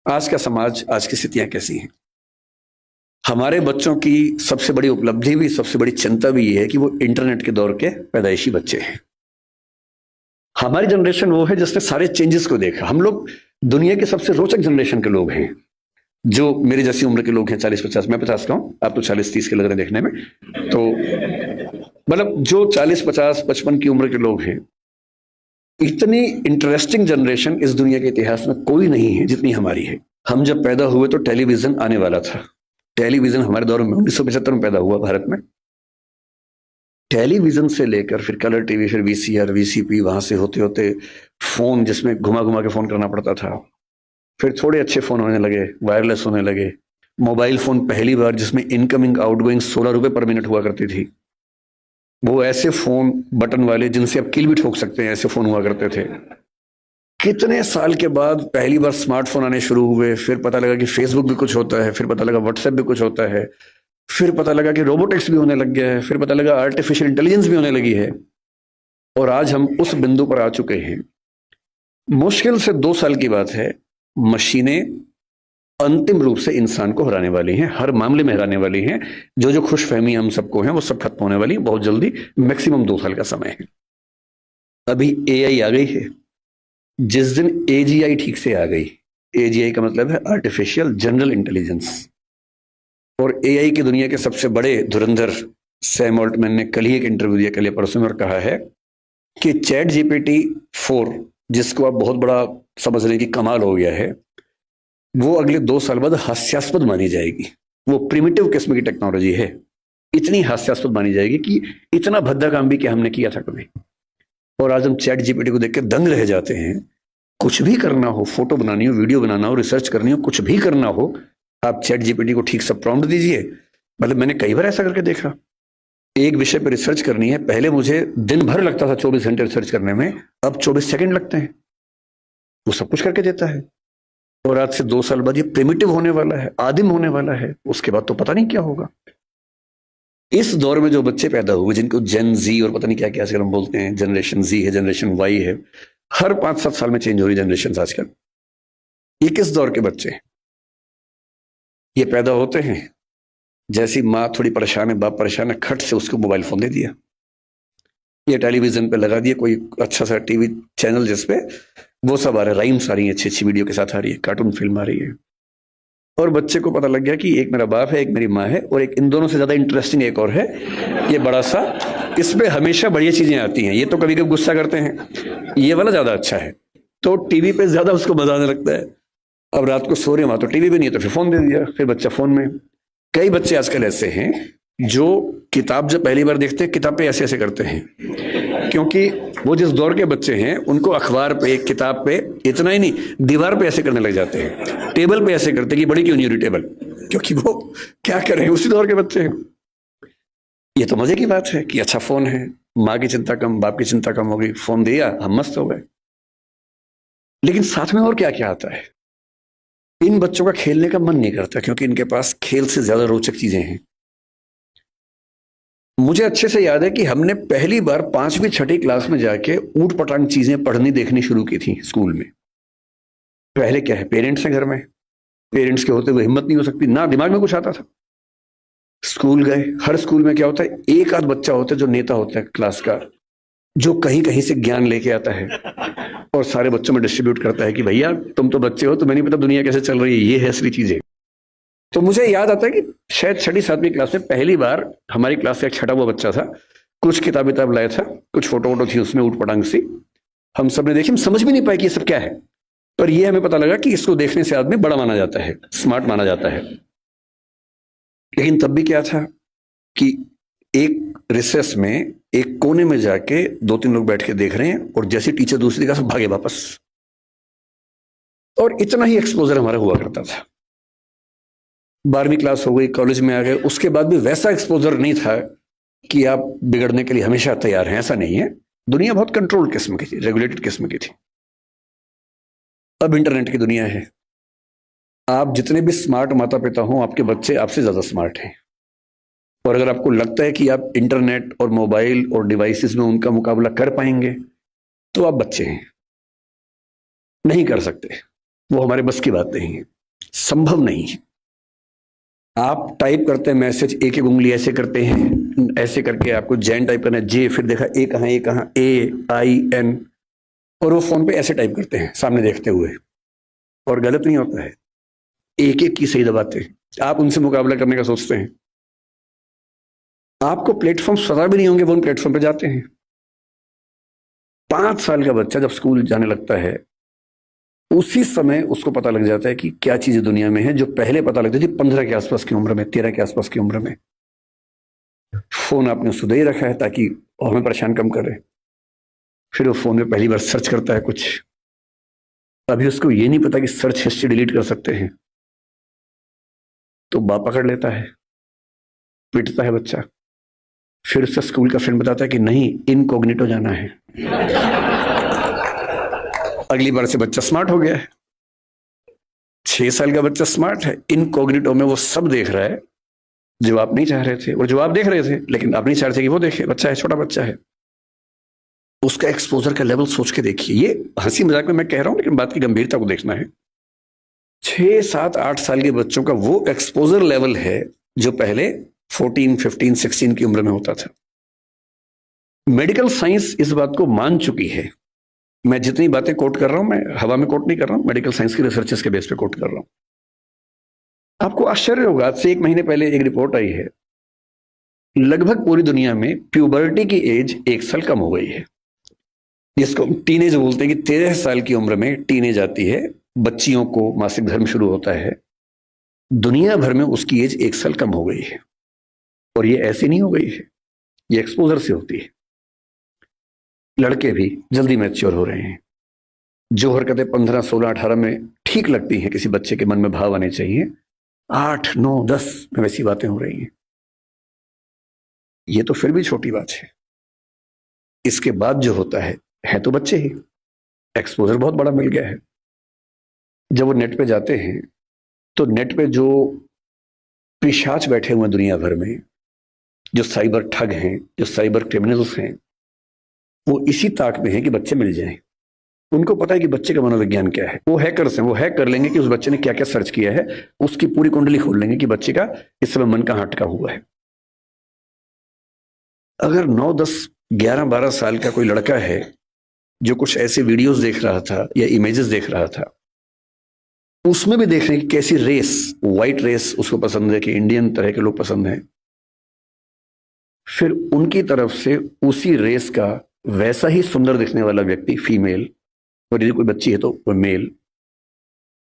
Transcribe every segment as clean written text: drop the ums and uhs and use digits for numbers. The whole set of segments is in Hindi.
आज का समाज, आज की स्थितियां कैसी हैं। हमारे बच्चों की सबसे बड़ी उपलब्धि भी, सबसे बड़ी चिंता भी ये है कि वो इंटरनेट के दौर के पैदाइशी बच्चे हैं। हमारी जनरेशन वो है जिसने सारे चेंजेस को देखा। हम लोग दुनिया के सबसे रोचक जनरेशन के लोग हैं। जो मेरी जैसी उम्र के लोग हैं, 40-50, मैं 50 का हूं, आप तो 40-30 के लग रहे देखने में। तो मतलब जो 40-50-55 की उम्र के लोग हैं, इतनी इंटरेस्टिंग जनरेशन इस दुनिया के इतिहास में कोई नहीं है जितनी हमारी है। हम जब पैदा हुए तो टेलीविजन आने वाला था। टेलीविजन हमारे दौर में 1975 में पैदा हुआ भारत में। टेलीविजन से लेकर फिर कलर टीवी, फिर वीसीआर, वीसीपी, वहां से होते होते फोन जिसमें घुमा घुमा के फोन करना पड़ता था। फिर थोड़े अच्छे फोन होने लगे, वायरलेस होने लगे। मोबाइल फोन पहली बार जिसमें इनकमिंग आउटगोइंग 16 रुपए पर मिनट हुआ करती थी। वो ऐसे फोन बटन वाले जिनसे आप किल भी ठोक सकते हैं, ऐसे फोन हुआ करते थे। कितने साल के बाद पहली बार स्मार्टफोन आने शुरू हुए। फिर पता लगा कि फेसबुक भी कुछ होता है, फिर पता लगा व्हाट्सएप भी कुछ होता है, फिर पता लगा कि रोबोटिक्स भी होने लग गया है, फिर पता लगा आर्टिफिशियल इंटेलिजेंस भी होने लगी है। और आज हम उस बिंदु पर आ चुके हैं। मुश्किल से 2 साल की बात है, मशीनें अंतिम रूप से इंसान को हराने वाली हैं, हर मामले में हराने वाली हैं। जो जो खुशफहमी हम सबको हैं वो सब खत्म होने वाली है बहुत जल्दी। मैक्सिमम 2 साल का समय है। अभी एआई आ गई है। जिस दिन एजीआई ठीक से आ गई, एजीआई का मतलब है आर्टिफिशियल जनरल इंटेलिजेंस, और एआई की दुनिया के सबसे बड़े धुरंधर सैम ऑल्टमैन ने कल ही एक इंटरव्यू दिया, कल या परसों में, और कहा है कि चैट जीपीटी 4, जिसको आप बहुत बड़ा समझ लें कि कमाल हो गया है, वो अगले 2 साल बाद हास्यास्पद मानी जाएगी। वो प्रिमिटिव किस्म की टेक्नोलॉजी है, इतनी हास्यास्पद मानी जाएगी कि इतना भद्दा काम भी क्या हमने किया था कभी। और आज हम चैट जीपीटी को देख के दंग रह जाते हैं। कुछ भी करना हो, फोटो बनानी हो, वीडियो बनाना हो, रिसर्च करनी हो, कुछ भी करना हो, आप चैट जीपीटी को ठीक सा प्रॉम्प्ट दीजिए। मतलब मैंने कई बार ऐसा करके देखा। एक विषय पर रिसर्च करनी है, पहले मुझे दिन भर लगता था 24 घंटे रिसर्च करने में, अब 24 सेकंड लगते हैं। वो सब कुछ करके देता है। और आज से 2 साल बाद ये प्रिमिटिव होने वाला है, आदिम होने वाला है। उसके बाद तो पता नहीं क्या होगा। इस दौर में जो बच्चे पैदा हुए, जिनको जेन जी और पता नहीं क्या क्या हम बोलते हैं, जनरेशन जी है, जनरेशन वाई है, हर 5-7 साल में चेंज हो रही जनरेशन आजकल। ये किस दौर के बच्चे हैं? ये पैदा होते हैं, जैसी माँ थोड़ी परेशान है, बाप परेशान है, खट से उसको मोबाइल फोन दे दिया, ये टेलीविजन पे लगा दिया कोई अच्छा सा टीवी चैनल जिसपे वो सब आ रहा है, राइम्स आ रही है, अच्छी अच्छी वीडियो के साथ आ रही है, कार्टून फिल्म आ रही है। और बच्चे को पता लग गया कि एक मेरा बाप है, एक मेरी माँ है, और एक इन दोनों से ज्यादा इंटरेस्टिंग एक और है, ये बड़ा सा, इसमें हमेशा बढ़िया चीजें आती हैं। ये तो कभी कभी गुस्सा करते हैं, ये वाला ज्यादा अच्छा है। तो टीवी पे ज्यादा उसको मजा आने लगता है। अब रात को सो रहे वहां तो टीवी भी नहीं है, तो फिर फोन दे दिया, फिर बच्चा फोन में। कई बच्चे आजकल ऐसे हैं जो किताब जब पहली बार देखते हैं, किताब पे ऐसे ऐसे करते हैं, क्योंकि वो जिस दौर के बच्चे हैं उनको अखबार पे, किताब पे, इतना ही नहीं, दीवार पे ऐसे करने लग जाते हैं, टेबल पे ऐसे करते हैं कि बड़ी क्यों नहीं हो रही टेबल, क्योंकि वो क्या करें, उसी दौर के बच्चे हैं। ये तो मजे की बात है कि अच्छा फोन है, माँ की चिंता कम, बाप की चिंता कम हो गई, फोन दिया, हम मस्त हो गए। लेकिन साथ में और क्या क्या आता है। इन बच्चों का खेलने का मन नहीं करता, क्योंकि इनके पास खेल से ज्यादा रोचक चीजें हैं। मुझे अच्छे से याद है कि हमने पहली बार 5वीं-6ठी क्लास में जाके ऊट पटांग चीजें पढ़नी देखनी शुरू की थी स्कूल में। पहले क्या है, पेरेंट्स हैं घर में, पेरेंट्स के होते हुए हिम्मत नहीं हो सकती, ना दिमाग में कुछ आता था। स्कूल गए, हर स्कूल में क्या होता है, एक आध बच्चा होता है जो नेता होता है क्लास का, जो कहीं कहीं से ज्ञान लेके आता है और सारे बच्चों में डिस्ट्रीब्यूट करता है कि भैया तुम तो बच्चे हो, तुम्हें नहीं पता दुनिया कैसे चल रही है, ये है असली चीजें। तो मुझे याद आता है कि शायद 6ठी-7वीं क्लास में पहली बार हमारी क्लास से एक छठा हुआ बच्चा था, कुछ किताब लाया था, कुछ फोटो वोटो थी उसमें ऊट पटांग सी, हम सब ने देखी, हम समझ भी नहीं पाए कि ये सब क्या है। पर ये हमें पता लगा कि इसको देखने से आदमी बड़ा माना जाता है, स्मार्ट माना जाता है। लेकिन तब भी क्या था कि एक रिसेस में, एक कोने में जाके 2-3 लोग बैठ के देख रहे हैं, और जैसे टीचर दूसरी जगह से भागे वापस। और इतना ही एक्सपोजर हमारा हुआ करता था। 12वीं क्लास हो गई, कॉलेज में आ गए, उसके बाद भी वैसा एक्सपोजर नहीं था कि आप बिगड़ने के लिए हमेशा तैयार हैं, ऐसा नहीं है। दुनिया बहुत कंट्रोल्ड किस्म की थी, रेगुलेटेड किस्म की थी। अब इंटरनेट की दुनिया है। आप जितने भी स्मार्ट माता पिता हों, आपके बच्चे आपसे ज्यादा स्मार्ट हैं। और अगर आपको लगता है कि आप इंटरनेट और मोबाइल और डिवाइसेस में उनका मुकाबला कर पाएंगे, तो आप बच्चे हैं, नहीं कर सकते, वो हमारे बस की बात नहीं है। संभव नहीं। आप टाइप करते हैं मैसेज, एक एक उंगली ऐसे करते हैं, ऐसे करके आपको जैन टाइप करना है, जे, फिर देखा ए कहाँ, AIN, और वो फोन पे ऐसे टाइप करते हैं सामने देखते हुए, और गलत नहीं होता है, एक एक की सही दबाते हैं। आप उनसे मुकाबला करने का सोचते हैं, आपको प्लेटफॉर्म पता भी नहीं होंगे, वो उन प्लेटफॉर्म पे जाते हैं। 5 साल का बच्चा जब स्कूल जाने लगता है, उसी समय उसको पता लग जाता है कि क्या चीजें दुनिया में है, जो पहले पता लगती थी 15 के आसपास की उम्र में, 13 के आसपास की उम्र में। फोन आपने उसको दे ही रखा है ताकि हमें परेशान कम करे। फिर वो फोन में पहली बार सर्च करता है कुछ, अभी उसको ये नहीं पता कि सर्च हिस्ट्री डिलीट कर सकते हैं, तो बाप पकड़ लेता है, पीटता है बच्चा। फिर उसका स्कूल का फ्रेंड बताता है कि नहीं, इनकॉग्निटो जाना है। अगली बार से बच्चा स्मार्ट हो गया है। 6 साल का बच्चा स्मार्ट है, इनकॉग्निटो में वो सब देख रहा है जो आप नहीं चाह रहे थे, और जो आप देख रहे थे लेकिन आप नहीं चाह रहे थे कि वो देखे। बच्चा है, छोटा बच्चा है, उसका एक्सपोजर का लेवल सोच के देखिए। ये हंसी मजाक में मैं कह रहा हूं, लेकिन बात की गंभीरता को देखना है। 6, 7, 8 साल के बच्चों का वो एक्सपोजर लेवल है जो पहले 14, 15, 16 की उम्र में होता था। मेडिकल साइंस इस बात को मान चुकी है। मैं जितनी बातें कोट कर रहा हूं, मैं हवा में कोट नहीं कर रहा हूं, मेडिकल साइंस की रिसर्चेस के बेस पे कोट कर रहा हूं। आपको आश्चर्य होगा, आज से 1 महीने पहले एक रिपोर्ट आई है, लगभग पूरी दुनिया में प्यूबर्टी की एज 1 साल कम हो गई है, जिसको टीनेज बोलते हैं कि 13 साल की उम्र में टीनेज आती है, बच्चियों को मासिक धर्म शुरू होता है। दुनिया भर में उसकी एज 1 साल कम हो गई है, और ये ऐसी नहीं हो गई है, ये एक्सपोजर से होती है। लड़के भी जल्दी मैच्योर हो रहे हैं। जो हरकतें 15, 16, 18 में ठीक लगती हैं, किसी बच्चे के मन में भाव आने चाहिए, 8, 9, 10 में वैसी बातें हो रही हैं। ये तो फिर भी छोटी बात है। इसके बाद जो होता है तो बच्चे ही, एक्सपोजर बहुत बड़ा मिल गया है। जब वो नेट पे जाते हैं, तो नेट पे जो पिशाच बैठे हुए दुनिया भर में, जो साइबर ठग हैं, जो साइबर क्रिमिनल्स हैं, वो इसी ताक में है कि बच्चे मिल जाएं। उनको पता है कि बच्चे का मनोविज्ञान क्या है। वो हैकर्स हैं, वो हैक कर लेंगे कि उस बच्चे ने क्या क्या सर्च किया है, उसकी पूरी कुंडली खोल लेंगे कि बच्चे का इस समय मन कहाँ अटका हुआ है। अगर 9, 10, 11, 12 साल का कोई लड़का है जो कुछ ऐसे वीडियोस देख रहा था या इमेजेस देख रहा था, उसमें भी देख रहे हैं कि कैसी रेस, व्हाइट रेस उसको पसंद है, कि इंडियन तरह के लोग पसंद हैं, फिर उनकी तरफ से उसी रेस का वैसा ही सुंदर दिखने वाला व्यक्ति, फीमेल, और यदि कोई बच्ची है तो वो मेल,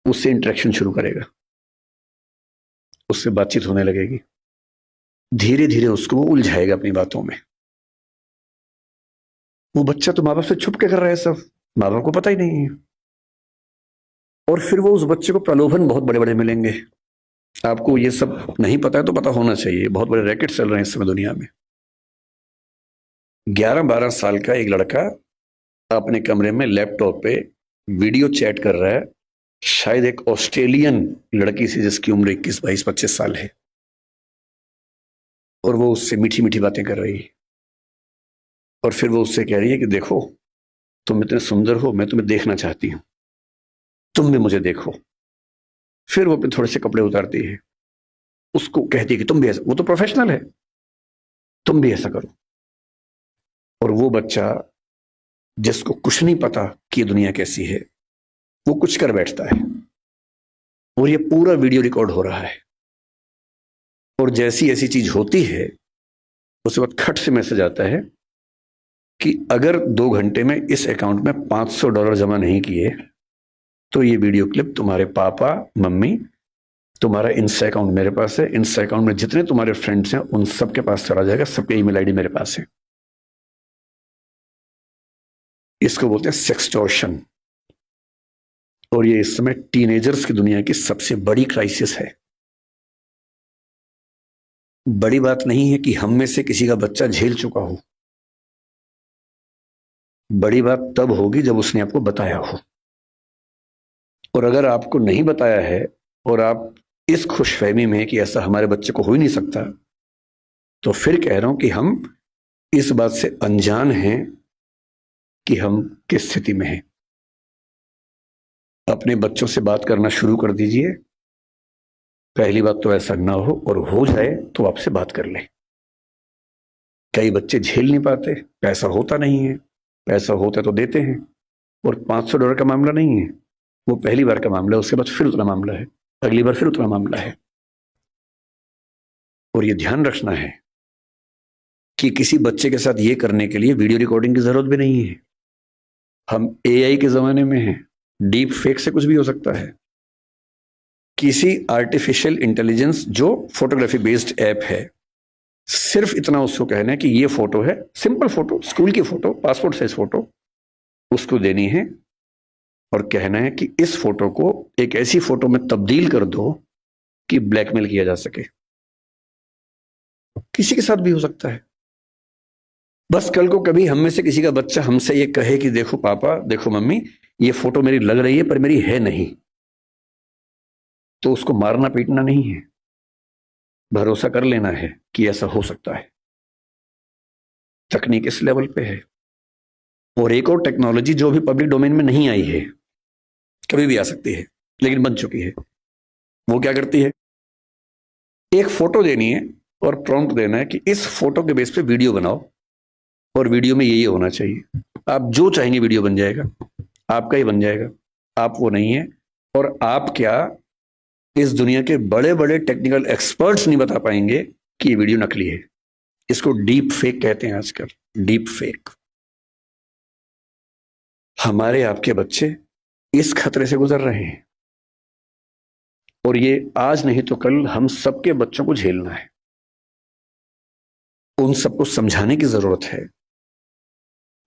उससे इंटरेक्शन शुरू करेगा, उससे बातचीत होने लगेगी। धीरे धीरे उसको वो उलझाएगा अपनी बातों में। वो बच्चा तो माँ बाप से छुप के कर रहा है सब, माँ बाप को पता ही नहीं है। और फिर वो उस बच्चे को प्रलोभन बहुत बड़े बड़े मिलेंगे। आपको ये सब नहीं पता है तो पता होना चाहिए, बहुत बड़े रैकेट चल रहे हैं इस समय दुनिया में। 11, 12 साल का एक लड़का अपने कमरे में लैपटॉप पे वीडियो चैट कर रहा है, शायद एक ऑस्ट्रेलियन लड़की से जिसकी उम्र 21, 22, 25 साल है, और वो उससे मीठी मीठी बातें कर रही है। और फिर वो उससे कह रही है कि देखो, तुम इतने सुंदर हो, मैं तुम्हें देखना चाहती हूं, तुम भी मुझे देखो। फिर वो अपने थोड़े से कपड़े उतारती है, उसको कहती है कि तुम भी ऐसा, वो तो प्रोफेशनल है, तुम भी ऐसा करो। और वो बच्चा जिसको कुछ नहीं पता कि दुनिया कैसी है, वो कुछ कर बैठता है, और ये पूरा वीडियो रिकॉर्ड हो रहा है। और जैसी ऐसी चीज होती है, उसके बाद खट से मैसेज आता है कि अगर 2 घंटे में इस अकाउंट में $500 जमा नहीं किए तो ये वीडियो क्लिप तुम्हारे पापा, मम्मी, तुम्हारा इंस्टा अकाउंट मेरे पास है, इंस्टा अकाउंट में जितने तुम्हारे फ्रेंड्स हैं उन सबके पास चला जाएगा, सबके ईमेल आईडी मेरे पास है। इसको बोलते हैं सेक्सटॉर्शन। और ये इस समय टीनेजर्स की दुनिया की सबसे बड़ी क्राइसिस है। बड़ी बात नहीं है कि हम में से किसी का बच्चा झेल चुका हो, बड़ी बात तब होगी जब उसने आपको बताया हो। और अगर आपको नहीं बताया है और आप इस खुशफहमी में कि ऐसा हमारे बच्चे को हो ही नहीं सकता, तो फिर कह रहा हूं कि हम इस बात से अनजान हैं कि हम किस स्थिति में हैं। अपने बच्चों से बात करना शुरू कर दीजिए, पहली बात तो ऐसा ना हो, और हो जाए तो आपसे बात कर ले। कई बच्चे झेल नहीं पाते, पैसा होता नहीं है, पैसा होता तो देते हैं, और $500 का मामला नहीं है, वो पहली बार का मामला है, उसके बाद फिर उतना मामला है, अगली बार फिर उतना मामला है। और ये ध्यान रखना है कि किसी बच्चे के साथ ये करने के लिए वीडियो रिकॉर्डिंग की जरूरत भी नहीं है। हम एआई के जमाने में हैं, डीप फेक से कुछ भी हो सकता है। किसी आर्टिफिशियल इंटेलिजेंस जो फोटोग्राफी बेस्ड ऐप है, सिर्फ इतना उसको कहना है कि ये फोटो है, सिंपल फोटो, स्कूल की फोटो, पासपोर्ट साइज फोटो, उसको देनी है और कहना है कि इस फोटो को एक ऐसी फोटो में तब्दील कर दो कि ब्लैकमेल किया जा सके। किसी के साथ भी हो सकता है। बस कल को कभी हम में से किसी का बच्चा हमसे ये कहे कि देखो पापा, देखो मम्मी, ये फोटो मेरी लग रही है पर मेरी है नहीं, तो उसको मारना पीटना नहीं है, भरोसा कर लेना है कि ऐसा हो सकता है। तकनीक इस लेवल पे है। और एक और टेक्नोलॉजी जो अभी पब्लिक डोमेन में नहीं आई है, कभी भी आ सकती है लेकिन बन चुकी है। वो क्या करती है, एक फोटो देनी है और प्रॉम्प्ट देना है कि इस फोटो के बेस पे वीडियो बनाओ, और वीडियो में ये होना चाहिए। आप जो चाहेंगे वीडियो बन जाएगा, आपका ही बन जाएगा। आप वो नहीं है, और आप क्या, इस दुनिया के बड़े बड़े टेक्निकल एक्सपर्ट्स नहीं बता पाएंगे कि ये वीडियो नकली है। इसको डीप फेक कहते हैं आजकल, डीप फेक। हमारे आपके बच्चे इस खतरे से गुजर रहे हैं, और ये आज नहीं तो कल हम सबके बच्चों को झेलना है। उन सबको समझाने की जरूरत है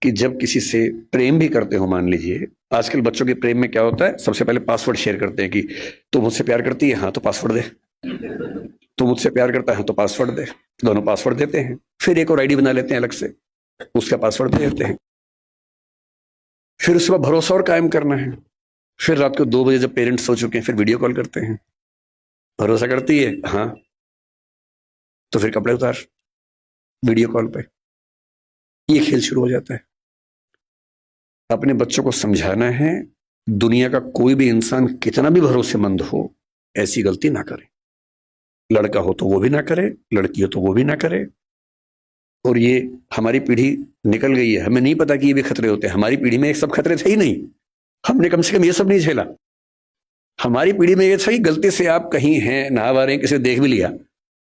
कि जब किसी से प्रेम भी करते हो, मान लीजिए आजकल बच्चों के प्रेम में क्या होता है, सबसे पहले पासवर्ड शेयर करते हैं कि तू मुझसे प्यार करती है, हाँ तो पासवर्ड दे, तू मुझसे प्यार करता है तो पासवर्ड दे। दोनों पासवर्ड देते हैं, फिर एक और आईडी बना लेते हैं अलग से, उसका पासवर्ड दे देते हैं। फिर उसके बाद भरोसा और कायम करना है। फिर रात को 2 बजे जब पेरेंट्स सो चुके हैं, फिर वीडियो कॉल करते हैं, भरोसा करती है हाँ, तो फिर कपड़े उतार वीडियो कॉल पे। ये खेल शुरू हो जाता है। अपने बच्चों को समझाना है, दुनिया का कोई भी इंसान कितना भी भरोसेमंद हो, ऐसी गलती ना करे। लड़का हो तो वो भी ना करे, लड़की हो तो वो भी ना करे। और ये हमारी पीढ़ी निकल गई है, हमें नहीं पता कि ये भी खतरे होते हैं। हमारी पीढ़ी में ये सब खतरे थे ही नहीं, हमने कम से कम ये सब नहीं झेला। हमारी पीढ़ी में ये था कि गलती से आप कहीं हैं, नहा रहे हैं, किसी ने देख भी लिया,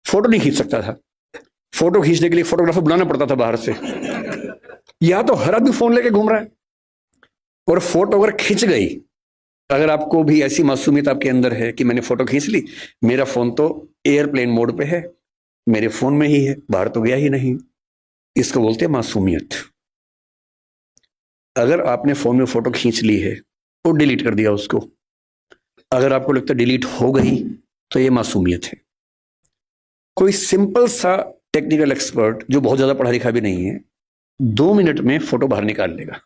फोटो नहीं खींच सकता था। फोटो खींचने के लिए फोटोग्राफर बुलाना पड़ता था बाहर से। या तो हर आदमी फोन लेके घूम रहा है, और फोटो अगर खिंच गई, अगर आपको भी ऐसी मासूमियत आपके अंदर है कि मैंने फोटो खींच ली, मेरा फोन तो एयरप्लेन मोड पे है, मेरे फोन में ही है, बाहर तो गया ही नहीं, इसको बोलते हैं मासूमियत। अगर आपने फोन में फोटो खींच ली है और डिलीट कर दिया उसको, अगर आपको लगता है डिलीट हो गई, तो ये मासूमियत है। कोई सिंपल सा टेक्निकल एक्सपर्ट जो बहुत ज्यादा पढ़ा लिखा भी नहीं है, 2 मिनट में फोटो बाहर निकाल लेगा,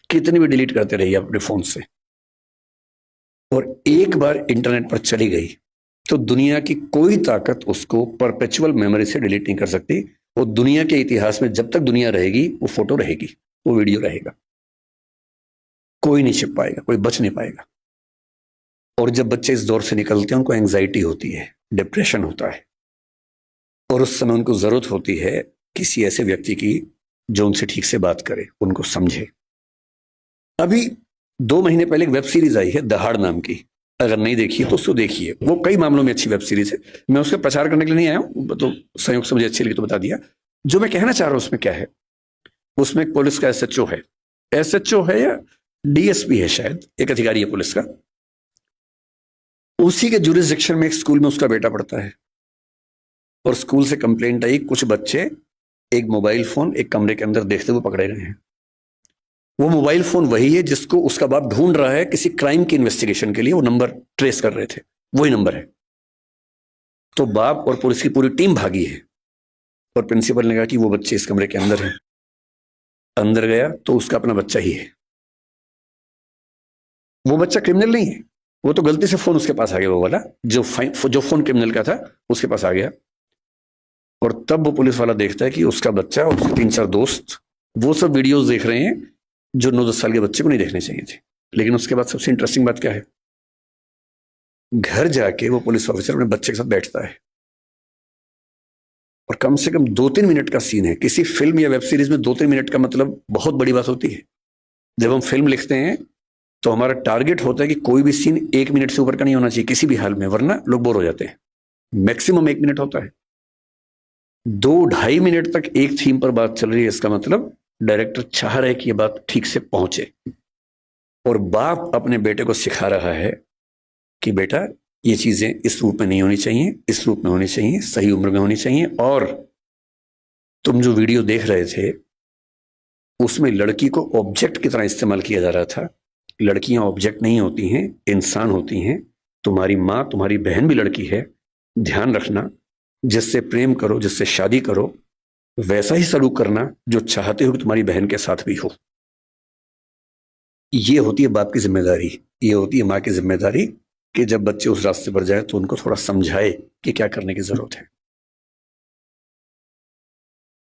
कितनी भी डिलीट करते रहिए अपने फोन से। और एक बार इंटरनेट पर चली गई तो दुनिया की कोई ताकत उसको परपेचुअल मेमोरी से डिलीट नहीं कर सकती। वो दुनिया के इतिहास में जब तक दुनिया रहेगी, वो फोटो रहेगी, वो वीडियो रहेगा, कोई नहीं छिप पाएगा, कोई बच नहीं पाएगा। और जब बच्चे इस दौर से निकलते हैं, उनको एंजाइटी होती है, डिप्रेशन होता है, और उस समय उनको जरूरत होती है किसी ऐसे व्यक्ति की जो उनसे ठीक से बात करे, उनको समझे। अभी 2 महीने पहले एक वेब सीरीज आई है दहाड़ नाम की, अगर नहीं देखी तो उसको देखिए। वो कई मामलों में अच्छी वेब सीरीज है। मैं उसका प्रचार करने के लिए नहीं आया हूं, तो संयोग से मुझे अच्छी लगी तो बता दिया। जो मैं कहना चाह रहा हूं उसमें क्या है, उसमें एक पुलिस का एसएचओ है, एसएचओ है या डीएसपी है शायद, एक अधिकारी है पुलिस का। उसी के जुरिसडिक्शन में एक स्कूल में उसका बेटा पढ़ता है, और स्कूल से कंप्लेंट आई, कुछ बच्चे एक मोबाइल फोन एक कमरे के अंदर देखते हुए पकड़े गए हैं। वो मोबाइल फोन वही है जिसको उसका बाप ढूंढ रहा है किसी क्राइम की इन्वेस्टिगेशन के लिए, वो नंबर ट्रेस कर रहे थे, वही नंबर है। तो बाप और पुलिस की पूरी टीम भागी है, और प्रिंसिपल ने कहा कि वो बच्चे इस कमरे के अंदर है। अंदर गया तो उसका अपना बच्चा ही है। वो बच्चा क्रिमिनल नहीं है, वो तो गलती से फोन उसके पास आ गया, वो वाला जो फोन क्रिमिनल का था उसके पास आ गया। और तब वो पुलिस वाला देखता है कि उसका बच्चा और उसके 3-4 दोस्त वो सब वीडियोस देख रहे हैं जो 9-10 साल के बच्चे को नहीं देखने चाहिए थे। लेकिन उसके बाद सबसे इंटरेस्टिंग बात क्या है, घर जाके वो पुलिस ऑफिसर अपने बच्चे के साथ बैठता है और कम से कम 2-3 मिनट का सीन है। किसी फिल्म या वेब सीरीज में 2-3 मिनट का मतलब बहुत बड़ी बात होती है। जब हम फिल्म लिखते हैं तो हमारा टारगेट होता है कि कोई भी सीन 1 मिनट से ऊपर का नहीं होना चाहिए किसी भी हाल में, वरना लोग बोर हो जाते हैं। मैक्सिमम 1 मिनट होता है। 2-2.5 मिनट तक एक थीम पर बात चल रही है, इसका मतलब डायरेक्टर चाह रहा है कि यह बात ठीक से पहुंचे। और बाप अपने बेटे को सिखा रहा है कि बेटा ये चीजें इस रूप में नहीं होनी चाहिए, इस रूप में होनी चाहिए, सही उम्र में होनी चाहिए। और तुम जो वीडियो देख रहे थे उसमें लड़की को ऑब्जेक्ट की तरह इस्तेमाल किया जा रहा था। लड़कियां ऑब्जेक्ट नहीं होती हैं, इंसान होती हैं। तुम्हारी माँ, तुम्हारी बहन भी लड़की है। ध्यान रखना, जिससे प्रेम करो, जिससे शादी करो, वैसा ही सलूक करना जो चाहते हो कि तुम्हारी बहन के साथ भी हो। ये होती है बाप की जिम्मेदारी, ये होती है माँ की जिम्मेदारी कि जब बच्चे उस रास्ते पर जाए तो उनको थोड़ा समझाए कि क्या करने की जरूरत है।